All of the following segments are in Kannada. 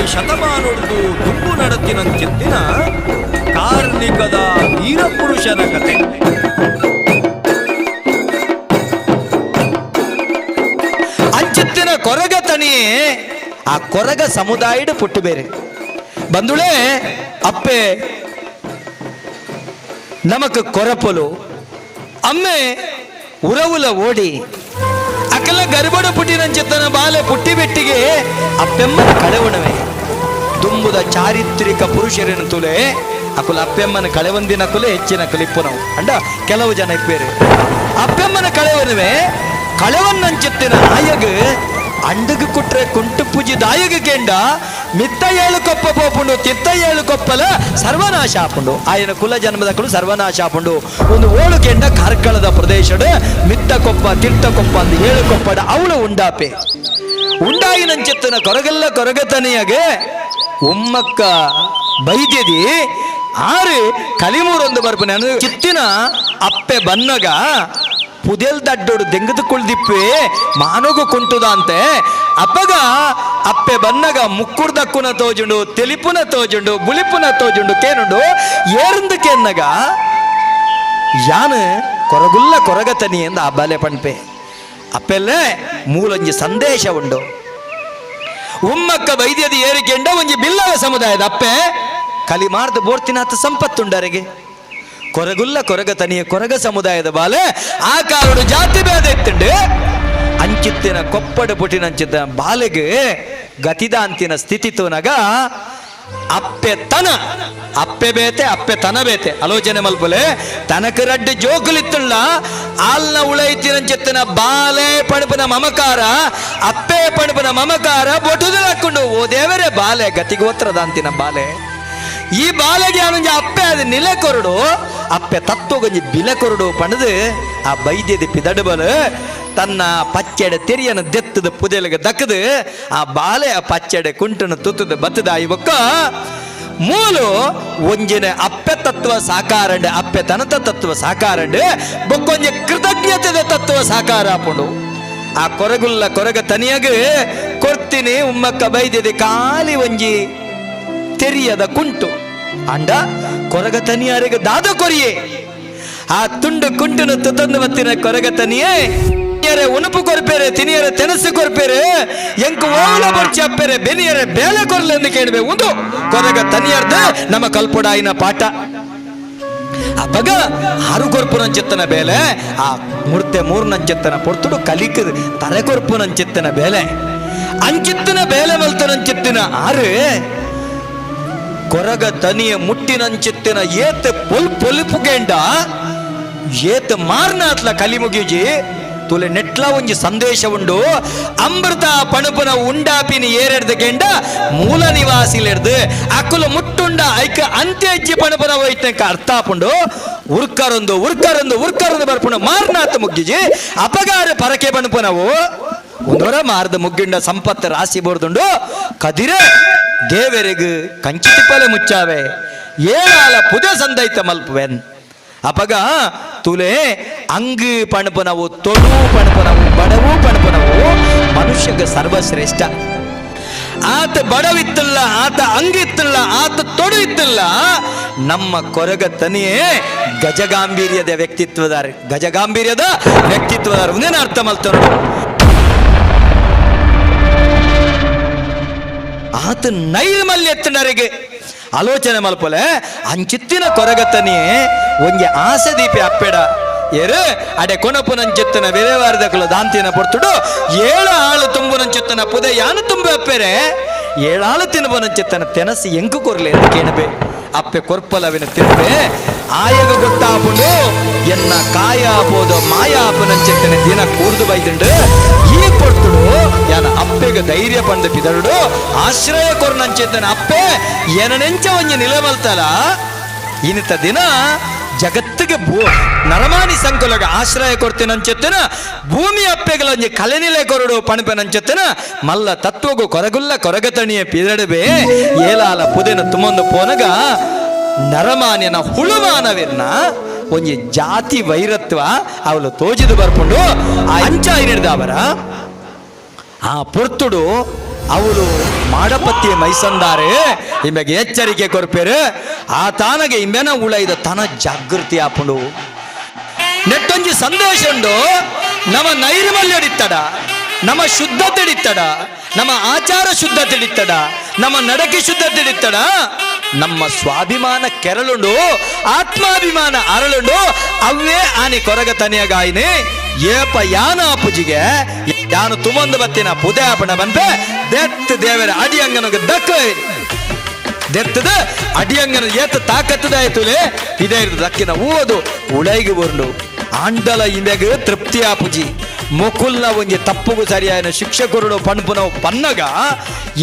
ಶತಮಾನೊಂದು ದುಂಬು ನಡತಿನಂಚಿತ್ತಿನ ಕಾರ್ಣಿಕದ ವೀರಪುರುಷನ ಕತೆ. ಅಂಚಿತ್ತಿನ ಕೊರಗ ತನಿಯೇ ಆ ಕೊರಗ ಸಮುದಾಯದ ಪುಟ್ಟು ಬೇರೆ ಬಂದುಳೇ ಅಪ್ಪೆ ನಮಕ್ ಕೊರಪಲು ಅಮ್ಮೆ ಉರವುಲ ಓಡಿ ಅಕಲ ಗರ್ಭಡ ಪುಟ್ಟಿನಂಚಿತ್ತನ ಬಾಲೆ ಪುಟ್ಟಿ ಬೆಟ್ಟಿಗೆ ಅಪ್ಪೆಮ್ಮನ ಕಳೆವಣವೇ ದುಂಬುದ ಚಾರಿತ್ರಿಕ ಪುರುಷರೇನು ತುಲೆ ಅಕುಲ ಅಪ್ಪೆಮ್ಮನ ಕಳೆವಂದಿನ ಕುಲೆ ಹೆಚ್ಚಿನ ಕಲಿಪ್ಪು ನಾವು ಅಂಡ ಕೆಲವು ಜನ ಇಪ್ಪೇರು ಅಪ್ಪೆಮ್ಮನ ಕಳೆವನವೇ ಕಳೆವನ್ನಂಚಿತ್ತಿನ ಆಯಗ ಅಂಡಗ ಕುಟ್ರೆ ಕುಂಟು ಪೂಜಿ ದಾಯಗ ಕೆಂಡ ಮಿತ್ತ ಏಳು ಕೊಪ್ಪ ಪೋಪುಂಡು ತಿತ್ತ ಏಳು ಕೊಪ್ಪಲ ಸರ್ವನಾಶ ಆಪುಂಡು ಆಯನ ಕುಲ ಜನ್ಮದಕ್ಕಳು ಸರ್ವನಾಶ ಆಪುಂಡು ಒಂದು ಓಳು ಕೆಂಡ ಕಾರ್ಕಳದ ಪ್ರದೇಶದ ಮಿತ್ತ ಕೊಪ್ಪ ತಿಟ್ಟ ಕೊಪ್ಪ ಅಂದ ಏಳು ಕೊಪ್ಪಡ ಅವಳು ಉಂಡಾಪೆ ಉಂಡಾಯಿನಂಚಿತ್ತನ ಕೊರಗಲ್ಲ ಕೊರಗತನಿಯಾಗೆ ಉಮ್ಮಕ್ಕ ಬೈದ್ಯದಿ ಆರು ಕಲಿಮೂರೊಂದು ಬರ್ಪನೆ ಚಿತ್ತಿನ ಅಪ್ಪೆ ಬನ್ನಗ ಪುದೆಲ್ ದಡ್ಡೋಡು ದೆಂಗದ ಕುಳ್ದಿಪ್ಪೆ ಮಾನೋಗು ಕುಂಟುದ ಅಂತೆ ಅಪ್ಪಗ ಅಪ್ಪೆ ಬನ್ನಗ ಮುಕ್ಕುರ್ದಕ್ಕುನ ತೋಜುಂಡು ತೆಲಿಪುನ ತೋಜುಂಡು ಬುಳಿಪುನ ತೋಜುಂಡು ಕೇನುಂಡು ಏರುಂದಕ್ಕೆ ಎನ್ನಗ ಯಾನು ಕೊರಗುಲ್ಲ ಕೊರಗತನಿ ಎಂದ ಆ ಬಾಲೆ ಪಣ್ಪೆ ಅಪ್ಪೆಲ್ಲೇ ಮೂಲೊಂಜಿ ಸಂದೇಶ ಉಂಡು ಉಮ್ಮಕ್ಕ ವೈದ್ಯದ ಏರಿಕೆಂಡ ಒಂಜಿ ಬಿಲ್ಲವ ಸಮುದಾಯದ ಅಪ್ಪೆ ಕಲಿಮಾರ್ದ ಬೋರ್ತಿನಾಥ ಸಂಪತ್ತುಂಡರಿಗೆ ಕೊರಗುಲ್ಲ ಕೊರಗ ತನಿಯ ಕೊರಗ ಸಮುದಾಯದ ಬಾಲೆ ಆ ಕಾರಣ ಜಾತಿ ಭೇದ ಇತ್ತುಂಡು ಅಂಚಿತ್ತಿನ ಕೊಪ್ಪಡ ಪುಟಿನಂಚಿತ್ತ ಬಾಲೆಗೆ ಗತಿದಾಂತಿನ ಸ್ಥಿತಿ ತೋನಗ ಅಪ್ಪೆ ತನ ಅಪ್ಪೆ ಬೇತೆ ಅಪ್ಪೆ ತನ ಬೇತೆ ಆಲೋಚನೆ ಮಲ್ಪಲೆ ತನಕ ರಡ್ಡು ಜೋಕುಲಿತ್ತುಳ್ಳ ಆಲ್ನ ಉಳೈತಿನಂಚಿತ್ತಿನ ಬಾಲೆ ಪಣಪನ ಮಮಕಾರ ಅಪ್ಪೆ ಪಣಪನ ಮಮಕಾರ ಬೊಟುದ ಹಾಕೊಂಡು ಓ ದೇವರೇ ಬಾಲೆ ಗತಿಗೋತ್ರದಾಂತಿನ ಬಾಲೆ ಈ ಬಾಲೆಗೆ ಅವನಿಗೆ ಅಪ್ಪೆ ಅದು ನಿಲೆ ಕೊರಡು ಅಪ್ಪೆ ತತ್ವಗೊಂಜಿ ಬಿಲೆ ಕೊರಡು ಪಣದು ಆ ಬೈದ್ಯದ ಪಿದಡಬಲು ತನ್ನ ಪಚ್ಚೆಡೆ ತೆರಿಯನ ದೆತ್ತದ ಪುದೆಲಿಗೆ ದಕ್ಕದು ಆ ಬಾಲೆ ಆ ಪಚ್ಚೆಡೆ ಕುಂಟನ ತುತ್ತದ ಬತ್ತದ ಇವಕ್ಕ ಮೂಲು ಒಂಜಿನ ಅಪ್ಪೆ ತತ್ವ ಸಾಕಾರಂಡು ಅಪ್ಪೆ ತನತ ತತ್ವ ಸಾಕಾರಂಡು ಬೊಕ್ಕೊಂಜಿ ಕೃತಜ್ಞತೆದ ತತ್ವ ಸಾಕಾರ ಹಾಕೊಂಡು ಆ ಕೊರಗುಲ್ಲ ಕೊರಗ ತನಿಯಾಗ ಕೊಡ್ತೀನಿ ಉಮ್ಮಕ್ಕ ಬೈದ್ಯದ ಖಾಲಿ ಒಂಜಿ ತೆರಿಯದ ಕುಂಟು ಅಂಡ ಕೊರಗ ತನಿಯಾರಿಗೆ ದಾದ ಕೊರಿಯೇ ಆ ತುಂಡು ಕುಂಟನು ತುತ್ತಂದು ಬತ್ತಿನ ಕೊರಗ ತನಿಯೇ ಉಣುಪು ಕೊರ್ಪೇರೆ ತಿನಿಯರ ತೆನಸು ಕೊರ್ಪೇರೆ ಎಂಕು ಓಲ ಬರ್ಚಿ ಅಪ್ಪೇರೆ ಬೆನಿಯರೆ ಬೇಲೆ ಕೊರ್ಲೆಂದು ಕೇಳಬೇ ಒಂದು ಕೊರಗ ತನಿಯರ್ದ ನಮ್ಮ ಕಲ್ಪುಡಾಯಿನ ಪಾಠ ಅಪ್ಪಗ ಆರು ಕೊರ್ಪುನಂಚಿತ್ತನ ಬೇಲೆ ಆ ಮೂರ್ತೆ ಮೂರ್ನಂಚಿತ್ತನ ಪೊರ್ತುಡು ಕಲಿಕ ತರೆ ಕೊರ್ಪುನಂಚಿತ್ತನ ಬೇಲೆ ಅಂಚಿತ್ತಿನ ಬೇಲೆ ಮಲ್ತನಂಚಿತ್ತಿನ ಆರು ಕೊರಗ ತನಿಯ ಮುಟ್ಟಿನಂಚಿತ್ತಿನ ಏತ ಪೊಲ್ಪುಗೆಂಡ ಏತ ಮಾರ್ನಾತ್ಲ ಕಲಿಮುಗಿಜಿ ತುಲೆ ನೆಟ್ಲ ಒಂಜಿ ಸಂದೇಶ ಉಂಡು ಅಮೃತ ಪಣುಪುನ ಉಂಡಾಪಿನಿ ಏರೆಡ್ದಗೆಂಡ ಮೂಲ ನಿವಾಸಿಲೆಡ್ದು ಅಕುಲು ಮುಟ್ಟುಂಡ ಐಕ ಅಂತ್ಯ ಹೆಜ್ಜಿ ಪಣುಪುನ ಹೋಯ್ತನಕ ಅರ್ಥ ಆಪುಂಡು ಉರ್ಕರೊಂದು ಉರ್ಕರೊಂದು ಉರ್ಕರೊಂದು ಬರ್ಪುಂಡು ಮಾರ್ನಾಥ ಮುಗ್ಗಿಜಿ ಅಪಗಾರ ಪರಕೆ ಪಣುಪುನವು ಒಂದೊರ ಮಾರ್ದ ಮುಗ್ಗಿಂಡ ಸಂಪತ್ತ ರಾಶಿ ಬೋರ್ದುಂಡು ಕದಿರೆ ದೇವರೆಗು ಕಂಚಿತಿಪ್ಪಲೆ ಮುಚ್ಚಾವೆ ಏಳಾಲ ಪುದೆ ಸಂದೈತ ಮಲ್ಪುವೆನ್ ಅಪಗ ತುಲೆ ಅಂಗು ಪಣಪನವು ತೊಡು ಪಣಪನವು ಬಡವು ಪಣಪನವು ಮನುಷ್ಯಗ ಸರ್ವಶ್ರೇಷ್ಠ ಆತ ಬಡವಿತ್ತಲ್ಲ ಆತ ಅಂಗಿತ್ತಲ್ಲ ಆತ ತೊಡು ಇತ್ತಲ್ಲ ನಮ್ಮ ಕೊರಗ ತನಿಯೇ ಗಜಗಾಂಭೀರ್ಯದ ವ್ಯಕ್ತಿತ್ವದಾರೆ ಗಜಗಾಂಭೀರ್ಯದ ವ್ಯಕ್ತಿತ್ವದಾರ ಒಂದೇನ ಅರ್ಥ ಮಲ್ತ ಆತ ನೈರ್ಮಲ್ಯತ್ತಿನರಿಗೆ ಆಲೋಚನೆ ಮಲ್ಪಲೆ ಅಂಚಿತ್ತಿನ ಕೊರಗತನಿಯೇ ಒಂಜಿ ಆಸೆ ದೀಪಿ ಅಪ್ಪೆಡ ಏರು ಅಡೆ ಕೊನಪುನಂಚಿತ್ತನ ವ್ಯವಹಾರದಕ್ಕಲು ದಾಂತಿನ ಪೊರ್ತುಡು ಏಳು ಆಳು ತುಂಬುನಂಚಿತ್ತನ ಪುದೆ ಯಾನು ತುಂಬೆ ಅಪ್ಪೆರೆ ಏಳಾಳು ತಿನ್ಬುನಂಚಿತ್ತನ ತೆನಸಿ ಎಂಕು ಕೊರ್ಲೆ ಎಂದು ಕೇಳಬೆ ಅಪ್ಪೆ ಕೊರ್ಪಲವಿನ ತಿರುಪೆ ಆಯಗ ಗೊತ್ತಾಪುಂಡು ಎನ್ನ ಕಾಯ ಬೋದು ಮಾಯಾಪುನಂಚಿತ್ತನ ದಿನ ಕೂರ್ದು ಬೈದುಂಡು ಈ ಕೊಡ್ತುಡು ಯಾನ ಅಪ್ಪೆಗೆ ಧೈರ್ಯ ಪಂದು ಪಿದಡು ಆಶ್ರಯ ಕೊರ್ನಂಚಿತ್ತನ ಅಪ್ಪೆ ಏನನೆಂಚ ಒಂಜಿ ನಿಲಮಲ್ತಲ ಇನಿತ ದಿನ ಜಗತ್ತಿಗೆ ನರಮಾನಿ ಸಂಕುಲಗ ಆಶ್ರಯ ಕೊಡ್ತೀನಂಚೆತ್ತನ ಭೂಮಿ ಅಪ್ಪೆಗಳ ಒಂಜಿ ಕಲೆನಿಲೆ ಕೊರಡು ಪಣಪೆನಂಚೆತ್ತನ ಮಲ್ಲ ತತ್ವಗು ಕೊರಗುಲ್ಲ ಕೊರಗತಣಿಯ ಪಿದಡಬೆ ಏಲಾಲ ಪುದೆನ ತುಮೊಂದು ಪೋನಗ ನರಮಾನ್ಯನ ಹುಳುಮಾನವಿರ್ನ ಒಂಜಿ ಜಾತಿ ವೈರತ್ವ ಅವಳು ತೋಜಿದು ಬರ್ಕೊಂಡು ಆ ಅಂಚ ಹಿಡಿದವರ ಆ ಪೊರ್ತುಡು ಅವಳು ಮಾಡಪತ್ತಿಯ ಮೈಸಂದಾರೆ ಇಮ್ಮೆಗೆ ಎಚ್ಚರಿಕೆ ಕೊರ್ಪೇರು ಆ ತಾನಗೆ ಇಮ್ಮೆನ ಉಳೈದ ತನ ಜಾಗೃತಿ ಆಪುಂಡು ನೆಟ್ಟೊಂಜಿ ಸಂದೇಶ ಉಂಡು ನಮ್ಮ ನೈರ್ಮಲ್ಯ ಹಿಡಿತಡ ನಮ್ಮ ಶುದ್ಧತೆ ಹಿಡಿತಡ ನಮ್ಮ ಆಚಾರ ಶುದ್ಧತೆ ಹಿಡಿತಡ ನಮ್ಮ ನಡಕೆ ಶುದ್ಧತೆ ಹಿಡಿತಡ ನಮ್ಮ ಸ್ವಾಭಿಮಾನ ಕೆರಳುಂಡು ಆತ್ಮಾಭಿಮಾನ ಅರಳುಂಡು ಅವೇ ಆನಿ ಕೊರಗ ತನಿಯಗಾಯಿನಿ ಏಪ ಯಾನ ಅಪ್ಪುಜಿಗೆ ಯಾನು ತುಮಂದು ಬತ್ತಿನ ಪುದೆ ಆಪಣ ಬಂಪೆ ದೆತ್ ದೇವರ ಅಡಿಯಂಗನಗೆ ದಕ್ಕ ದೆತ್ತದ ಅಡಿಯಂಗನ ಏತ ತಾಕತ್ತದಾಯ್ತುಲೆ ಇದೇ ಇರ್ತದೆ ದಕ್ಕಿನ ಓದು ಉಳೈಗೆ ಬಂಡು ಆಂಡಲ ಇಂಬೆಗೆ ತೃಪ್ತಿ ಆಪುಜಿ ಮುಕುಲ್ನ ಒಂಜಿ ತಪ್ಪುಗು ಸರಿಯಾದ ಶಿಕ್ಷಕರು ಪಣಪುನವು ಪನ್ನಗ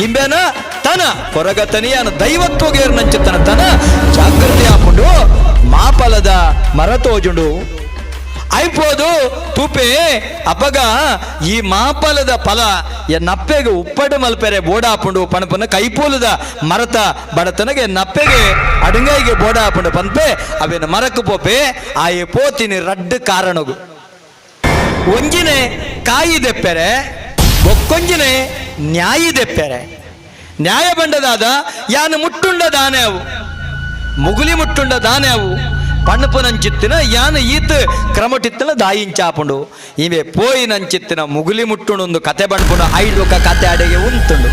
ಇಂಬೆನ ತನ ಕೊರಗ ತನಿಯನ ದೈವತ್ವಗೇರು ತನ ಜಾಗೃತಿ ಆಪುಂಡು ಮಾಪಲದ ಮರತೋಜುಂಡು ಐಪೋದು ತುಪೆ ಅಪಗ ಈ ಮಾಪಲದ ಫಲ ನಪ್ಪೆಗೆ ಉಪ್ಪಡು ಮಲ್ಪೆರೆ ಬೋಡಾಪುಂಡು ಪಣಪನ ಕೈಪೂಲದ ಮರತ ಬಡತನಗೆ ನಪ್ಪೆಗೆ ಅಡುಂಗೈಗೆ ಬೋಡಾಪುಂಡು ಪನ್ಪೆ ಅವೇನು ಮರಕು ಪೋಪೆ ಆಯೆ ಪೋತಿನಿ ರಡ್ಡು ಕಾರಣಗು ಒಂಜಿನೆ ಕಾಯಿ ದೆಪ್ಪೆರೆ ಬೊಕ್ಕೊಂಜಿನೆ ನ್ಯಾಯಿ ದೆಪ್ಪೆರೆ ನ್ಯಾಯ ಬಂಡದಾದ ಯಾನು ಮುಟ್ಟುಂಡ ದಾನೆ ಅವು ಮುಗುಲಿ ಮುಟ್ಟುಂಡ ದಾನೆ ಅವು ಪಣ್ಣಪುನಂಚಿತ್ತಿನ ಯಾನು ಈತ ಕ್ರಮಟಿತ್ತಿನ ದಾಯಿಂಚಾಪುಂಡು ಇವೆ ಪೋಯಿನಂಚಿತ್ತಿನ ಮುಗುಲಿ ಮುಟ್ಟುಂಡು ಕತೆ ಬಣ್ಪುಂಡು ಐಡ್ಲುಕ ಕತೆ ಅಡೆಗೆ ಉಂತುಂಡು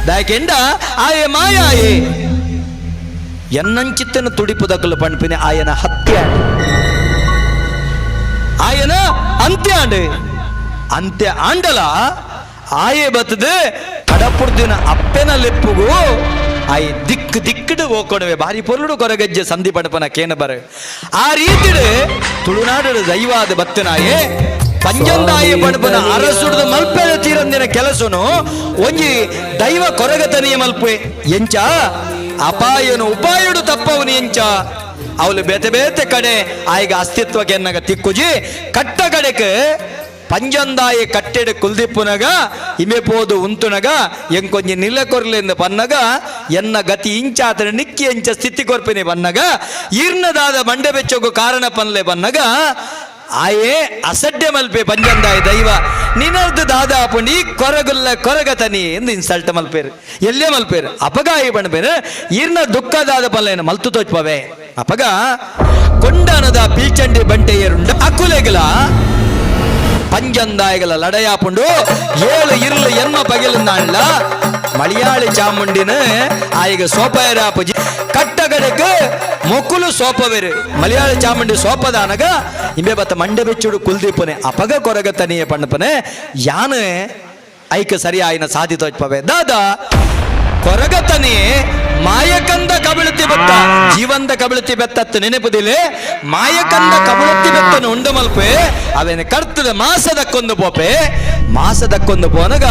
ದಾಯಕೆಂಡ ಆಯೆ ಮಾಯಾಯೆ ಎನ್ನಂಚಿತ್ತಿನ ತುಡಿಪುದಕ್ಕಲು ಪಣ್ಪಿನ ಆಯನ ಹತ್ಯೆ ಆಯನ ಅಂತ್ಯಾಂಡು ಅಂತ್ಯ ಆಂಡಲ ಆಯೆ ಬತ್ತದು ಕಡಪುರ್ದಿನ ಅಪ್ಪೆನ ಲೆಪ್ಪುಗು ಆಯ್ ದಿಕ್ಕು ದಿಕ್ಕಡು ಹೋಕೊಣವೆ ಬಾರಿ ಪೊರ್ಲುಡು ಕೊರಗಜ್ಜೆ ಸಂಧಿ ಪಣಪನ ಕೇನ ಬರ ಆ ರೀತಿಡು ತುಳುನಾಡು ದೈವಾದ ಬತ್ತನಾಯೆ ಪಂಜಂದಾಯಿ ಪಣಪನ ಅರಸುಡ್ದು ಮಲ್ಪೆದ ತೀರಂದಿನ ಕೆಲಸನು ಒಂಜಿ ದೈವ ಕೊರಗತನಿಯ ಮಲ್ಪೆ ಎಂಚ ಅಪಾಯನು ಉಪಾಯುಡು ತಪ್ಪವನು ಎಂಚ ಅವಳು ಬೇತೆ ಬೇತೆ ಕಡೆ ಆಯ್ಗ ಅಸ್ತಿತ್ವಕ್ಕೆ ಎನ್ನಗ ತಿಕ್ಕುಜಿ ಕಟ್ಟ ಕಡೆಗೆ ಪಂಜಂದಾಯಿ ಕಟ್ಟೆಡೆ ಕುಲ್ದಿಪ್ಪುನಗ ಇಮೆ ಪೋದು ಉಂತುನಗ ಎಂಕೊಂಜಿ ನಿಲ ಕೊರ್ಲೆಂದು ಪನ್ನಗ ಎನ್ನ ಗತಿ ಇಂಚಾತನ ನಿಕ್ಕಿ ಎಂಚ ಸ್ಥಿತಿ ಕೊರ್ಪಿನಿ ಬನ್ನಗ ಈರ್ನದಾದ ಮಂಡೆ ಬೆಚ್ಚೋಗು ಕಾರಣ ಪನ್ಲೆ ಬನ್ನಗ ಆಯೇ ಅಸಡ್ಡೆ ಮಲ್ಪೆ ಪಂಜಂದಾಯಿ ದೈವ ನಿನರ್ದು ದಾದ ಅಪುಂಡಿ ಕೊರಗುಲ್ಲ ಕೊರಗತನಿ ಎಂದು ಇನ್ಸಲ್ಟ್ ಮಲ್ಪೇರು ಎಲ್ಲೇ ಮಲ್ಪೇರು ಅಪಗಾಯಿ ಬಣ್ಪೇರು ಈರ್ನ ದುಃಖದಾದ ಪಲ್ಲೇನು ಮಲ್ತು ತೋಚ್ಪವೆ ಅಪಗ ಕೊಂಡನದ ಪೀಚಂಡಿ ಬಂಟೆಯರುಂಡ ಅಕುಲೆಗಳ ಪಂಜಂದಾಯಿಗಳ ಲಡಯಾಪುಂಡು ಏಳು ಇರ್ಲು ಎನ್ಮ ಪಗಿಲಂದಾಣ್ಲ ಮಲಯಾಳಿ ಚಾಮುಂಡಿನ ಆಯ್ಗ ಸೋಪಯರಾಪುಜಿ ಕಟ್ಟಗಡೆಗೆ ಮೊಕ್ಕುಲು ಸೋಪವೇರು ಮಲಯಾಳಿ ಚಾಮುಂಡಿ ಸೋಪದಾನಗ ಇಂಬೆ ಬತ್ತ ಮಂಡೆ ಬೆಚ್ಚುಡು ಕುಲ್ದೀಪನೆ ಅಪಗ ಕೊರಗತನಿಯ ಪಣ್ಣಪನೆ ಯಾನು ಐಕ ಸರಿ ಆಯ್ನ ಸಾಧಿ ತೋಚ್ಪವೆ ದಾದ ಕೊರಗತನಿ ಮಾಯಕಂದ ಕಬಳುತ್ತಿ ಬೆತ್ತ ಜೀವಂದ ಕಬಳುತ್ತಿ ಬೆತ್ತತ್ತು ನೆನಪುದಿಲೆ ಮಾಯಕಂದ ಕಬಳುತ್ತಿ ಬೆತ್ತನು ಉಂಡು ಮಲ್ಪೆ ಅವೇನು ಕರ್ತದ ಮಾಸದಕ್ಕೊಂದು ಪೋಪೆ ಮಾಸದಕ್ಕೊಂದು ಪೋನಗ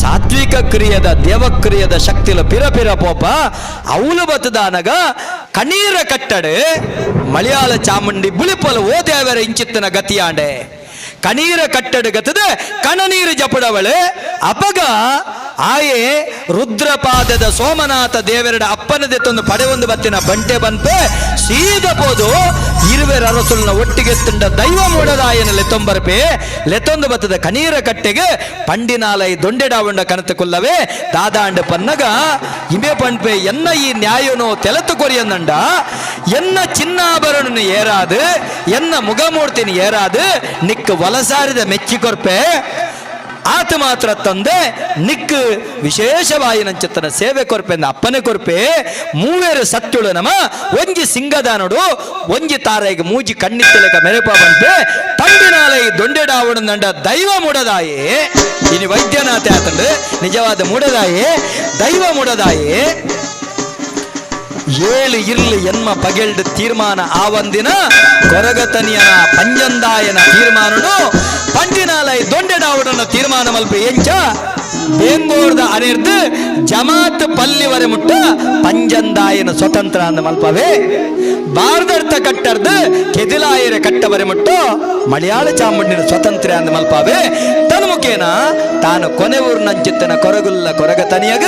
ಸಾತ್ವಿಕ ಕ್ರಿಯದ ದೇವಕ್ರಿಯದ ಶಕ್ತಿಲ ಪಿರ ಪಿರ ಪೋಪ ಅವಳು ಬತ್ತದಾನಗ ಕಣೀರ ಕಟ್ಟಡೆ ಮಲಯಾಳ ಚಾಮುಂಡಿ ಬುಳಿಪಲ ಓದೇವರ ಇಂಚಿತ್ತನ ಗತಿಯಾಂಡೆ ಕಣೀರ ಕಟ್ಟಡ ಗತದ ಕಣನೀರು ಜಪಡವಳೆ ಅಪಗ ಆಯೆ ರುದ್ರಪಾದದ ಸೋಮನಾಥ ದೇವರಡ ಅಪ್ಪನದೆ ತಂದು ಪಡೆಯೊಂದು ಬತ್ತಿನ ಬಂಟೆ ಬಂಪೆ ಸೀದ ಪೋದು ಇರುವೆರ ಅರಸುಲ್ನ ಒಟ್ಟಿಗೆ ತುಂಡ ದೈವ ಮೂಡದಾಯನ ಲೆತ್ತೊಂಬರ್ಪೆ ಲೆತ್ತೊಂದು ಬತ್ತದ ಕಣೀರ ಕಟ್ಟೆಗೆ ಪಂಡಿನಾಲೈ ದೊಂಡೆಡಾವಂಡ ಕನತ ಕೊಲ್ಲವೇ ದಾದಾಂಡ ಪನ್ನಗ ಇಮೆ ಪಂಪೆ ಎನ್ನ ಈ ನ್ಯಾಯನೋ ತೆಲತು ಕೊರಿಯನ್ನಂಡ ಎನ್ನ ಚಿನ್ನಾಭರಣನು ಏರಾದು ಎನ್ನ ಮುಗಮೂರ್ತಿನಿ ಏರಾದು ನಿಕ್ಕ ವಲಸಾರಿದ ಮೆಚ್ಚಿ ಕೊರ್ಪೆ ಆತ ಮಾತ್ರ ತಂದೆ ನಿಕ್ ವಿಶೇಷವಾಯಿನಂಚತ್ತನ ಸೇವೆ ಕೊರ್ಪೆಂದ ಅಪ್ಪನೆ ಕೊರ್ಪೆ ಮೂವೇರು ಸತ್ತುಳು ನಮ ಒಂಜಿ ಸಿಂಗದಾನೋಡು ಒಂಜಿ ತಾರೆಗೆ ಮೂಜಿ ಕಣ್ಣಿತ್ತಲೆಕ ಮೆರೆಪ ಬಂತೆ ಪಂಡಿನಾಲೈ ದೊಂಡೆಡಾವಣ ನಂಡ ದೈವ ಮುಡದಾಯೇ ಇನಿ ವೈದ್ಯನಾಥ ಆತಂಡು ನಿಜವಾದ ಮುಡದಾಯೇ ದೈವ ಮುಡದಾಯೇ ಏಳು ಇರ್ಲು ಎನ್ಮ ಪಗೆಲ್ಡು ತೀರ್ಮಾನ ಆವಂದಿನ ಕೊರಗತನಿಯನ ಪಂಜಂದಾಯನ ತೀರ್ಮಾನನು ಪಂಡಿನಾಲೈ ದೊಂಡೆಡಾವಡನ ತೀರ್ಮಾನ ಮಲ್ಪ ಎಂಚ ಬೇಂಗೋರ್ದ ಅನಿರ್ದು ಜಮಾತ್ ಪಲ್ಲಿವರೆ ಮುಟ್ಟ ಪಂಜಂದಾಯನ ಸ್ವತಂತ್ರ ಅಂದ ಮಲ್ಪವೇ ಬಾರ್ದರ್ಥ ಕಟ್ಟರ್ದು ಕೆದಿಲಾಯರ ಕಟ್ಟವರೆ ಮುಟ್ಟು ಮಲಯಾಳ ಚಾಮುಂಡಿನ ಸ್ವತಂತ್ರ ಅಂದ ಮಲ್ಪವೇ ತನ್ಮುಖೇನ ತಾನು ಕೊನೆ ಊರ್ನಂಚಿತ್ತನ ಕೊರಗುಲ್ಲ ಕೊರಗತನಿಯಗ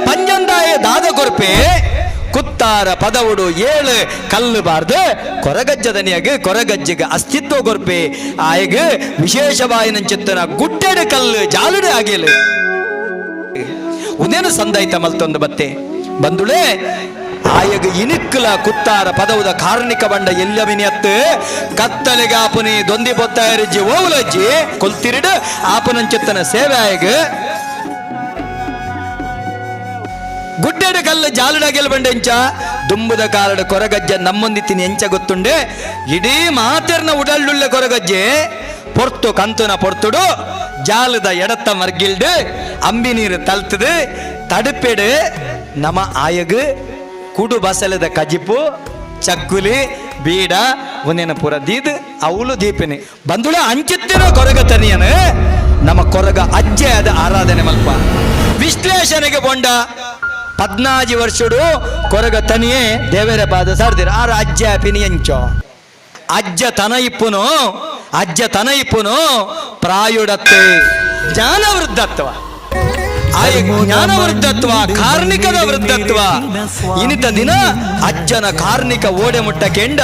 ಪಂಜಂದಾಯ ದಾದ ಕೊರ್ಪೆ ಕುತ್ತಾರ ಪದವುಡು ಏಳು ಕಲ್ಲು ಬಾರ್ದು ಕೊರಗಜ್ಜದನಿಯಾಗ ಕೊರಗಜ್ಜಿಗೆ ಅಸ್ತಿತ್ವ ಕೊರ್ಪೆ ಆಯಗ ವಿಶೇಷವಾಯಿನ ಚಿತ್ತನ ಗುಡ್ಡೆಡು ಕಲ್ಲು ಜಾಲುಡೆ ಆಗಿಲು ಉದೇನು ಸಂದಾಯ್ತ ಮಲ್ತೊಂದು ಬತ್ತೆ ಬಂದುಳೆ ಆಯಗ ಇನಿಕ್ಕಲ ಕುತ್ತಾರ ಪದವುದ ಕಾರ್ಣಿಕ ಬಂಡ ಎಲ್ಲವಿನಿಯತ್ತು ಕತ್ತಲೆಗೆ ಆಪುನಿ ದೊಂದಿ ಬೊತ್ತಾಯರಿಜ್ಜಿ ಓವುಲಜ್ಜಿ ಕೊಲ್ತಿರಿಡು ಆಪುನಂಚಿತ್ತನ ಸೇವೆ ಆಯಗ ಗುಡ್ಡೆಡ ಕಲ್ಲು ಜಾಲುಡಗೆಲ್ ಬಂಡೆಂಚ ದುಂಬುದ ಕಾರಡ ಕೊರಗಜ್ಜೆ ನಮ್ಮೊಂದಿತ್ತಿನ ಎಂಚ ಗೊತ್ತುಂಡೆ ಇಡೀ ಮಾತೆರ್ನ ಉಡಳ್ಳುಳ್ಳ ಕೊರಗಜ್ಜೆ ಪೊರ್ತು ಕಂತುನ ಪೊರ್ತುಡು ಜಾಲದ ಎಡತ್ತ ಮರ್ಗಿಲ್ಡು ಅಂಬಿ ನೀರು ತಲ್ತದು ತಡುಪೆಡು ನಮ ಆಯಗ ಕುಡು ಬಸಲದ ಕಜಿಪು ಚಕ್ಕುಲಿ ಬೀಡ ಒಂದೇನ ಪುರ ದೀದ್ ಅವಳು ದೀಪಿನಿ ಬಂದುಳ ಅಂಚಿತ್ತಿರೋ ಕೊರಗ ತನಿಯನು ನಮ್ಮ ಕೊರಗ ಅಜ್ಜೆ ಅದ ಆರಾಧನೆ ಮಲ್ಪ ವಿಶ್ಲೇಷಣೆಗೆ ಬಂಡ 14 ವರ್ಷಡು ಕೊರಗ ತನಿಯೇ ದೇವರ ಪಾದ ಸಾರ್ದಿರ ಆರ ಅಜ್ಜೆ ಪಿನಿಯಂಚೋ ಅಜ್ಜ ತನ ಇಪ್ಪುನು ಪ್ರಾಯುಡತ್ತೆ ಜ್ಞಾನ ವೃದ್ಧತ್ವ ಜ್ಞಾನ ವೃದ್ಧತ್ವ ಕಾರ್ಣಿಕದ ವೃದ್ಧತ್ವ ಇನಿತ ದಿನ ಅಜ್ಜನ ಕಾರ್ಣಿಕ ಓಡೆ ಮುಟ್ಟ ಕೆಂಡ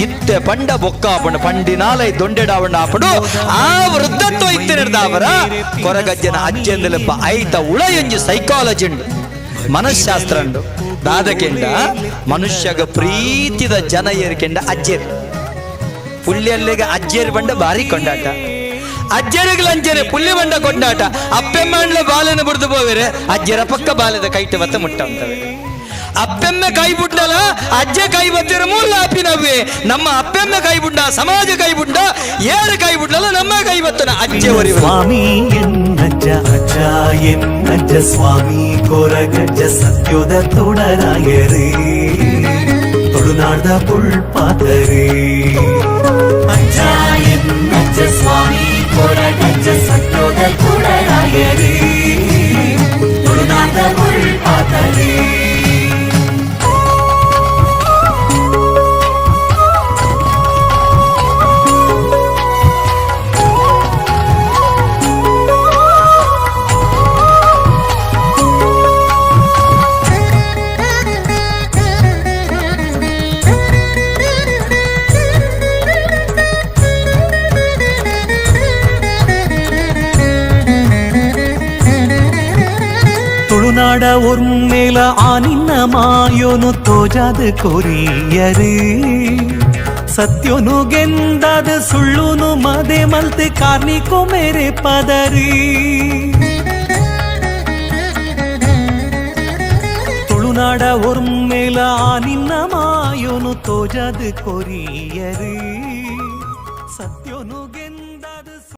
ಇತ್ತೆ ಪಂಡ ಬೊಕ್ಕಾಪಂಡ ಪಂಡಿನಾಲೈ ದೊಂಡೆಡಾವಣ್ಣ ಆಪಡು ಆ ವೃದ್ಧತ್ವ ಇತ್ತೆ ನಿರ್ದಾವರ ಕೊರಗಜ್ಜನ ಅಜ್ಜೆಂದಲೆಪ್ಪ ಐತ ಉಳಯಂಜಿ ಸೈಕಾಲಜಿ ಉಂಡು ಮನಃಶಾಸ್ತ್ರ ಉಂಡು ದಾದಕೆಂಡ ಮನುಷ್ಯಗ ಪ್ರೀತಿದ ಜನ ಏರ್ಕೆಂಡ ಅಜ್ಜೇರು ಪುಳ್ಳಿಯಲ್ಲಿಗೆ ಅಜ್ಜೇರು ಬಂಡ ಭಾರಿ ಕೊಂಡಾಟ ಅಜ್ಜರಿಗೆ ಲಂಚನೆ ಪುಳ್ಳಿ ಬಂಡ ಕೊಂಡಾಟ ಅಪ್ಪೆಮ್ಮಣ್ಣ ಬಾಲೆನ ಬುಡ್ದು ಹೋಗಿರೆ ಅಜ್ಜರ ಪಕ್ಕ ಬಾಲದ ಕೈಟ ಬತ್ತ ಮುಟ್ಟ ಅಂತವೆ ಅಪ್ಪೆಮ್ಮೆ ಕೈ ಬುಡ್ಡಲ ಅಜ್ಜೆ ಕೈ ಬತ್ತಿರ ಮೂಲ ಅಪ್ಪಿನವ್ವೆ ನಮ್ಮ ಅಪ್ಪೆಮ್ಮೆ ಕೈ ಬುಡ್ಡ ಸಮಾಜ ಕೈ ಬುಡ್ಡ ಏರು ಕೈ ಬುಡ್ಡಲ್ಲ ನಮ್ಮ ಕೈ ಬತ್ತನ ಅಜ್ಜೆ ಒರಿ ಸ್ವಾಮಿ ಎನ್ನಜ್ಜ ಅಜ್ಜ ಎನ್ನಜ್ಜ ಸ್ವಾಮಿ ಕೊರಗಜ್ಜ ಸತ್ಯೋದ ತೊಡರಾಯರೇ ತುಳುನಾಡ ಪುಳ್ಪಾತರೇ ಅಜ್ಜ ಎನ್ನಜ್ಜ ಸ್ವಾಮಿ ಕೊರಗಜ್ಜ ಸತ್ಯೋದ ತೊಡರಾಯರೇ ತುಳುನಾಡ ಪುಳ್ಪಾತರೇ ತುಳುನಾಡ ಒರ್ಮೇಲ ಆ ನಿನ್ನ ಮಾಯೋನು ತೋಜಾದ ಕೊರಿಯರೇ ಸತ್ಯೋನು ಗೆಂದಾದ ಸುಳ್ಳುನು ಮದೆ ಮಲ್ತೆ ಕಾರ್ನಿಕೋ ಮೇರೆ ಪದರಿ ತುಳುನಾಡ ಒರ್ಮೇಲ ಆ ನಿನ್ನ ಮಾಯೋನು ತೋಜಾದ ಕೊರಿಯರೇ